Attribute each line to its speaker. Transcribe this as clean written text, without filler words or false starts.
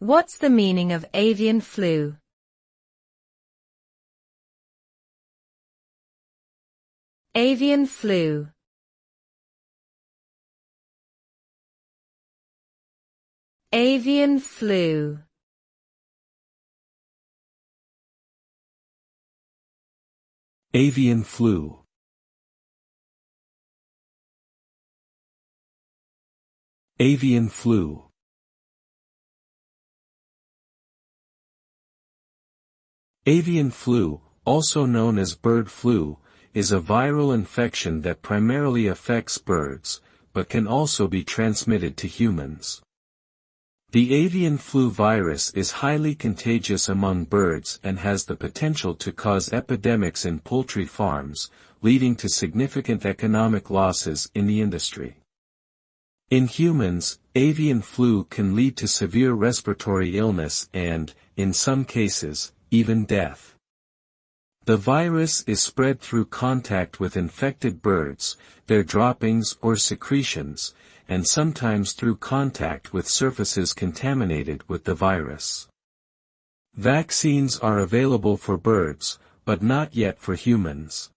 Speaker 1: What's the meaning of avian flu? Avian flu. Avian flu.
Speaker 2: Avian flu. Avian flu. Avian flu, also known as bird flu, is a viral infection that primarily affects birds, but can also be transmitted to humans. The avian flu virus is highly contagious among birds and has the potential to cause epidemics in poultry farms, leading to significant economic losses in the industry. In humans, avian flu can lead to severe respiratory illness and, in some cases, even death. The virus is spread through contact with infected birds, their droppings or secretions, and sometimes through contact with surfaces contaminated with the virus. Vaccines are available for birds, but not yet for humans.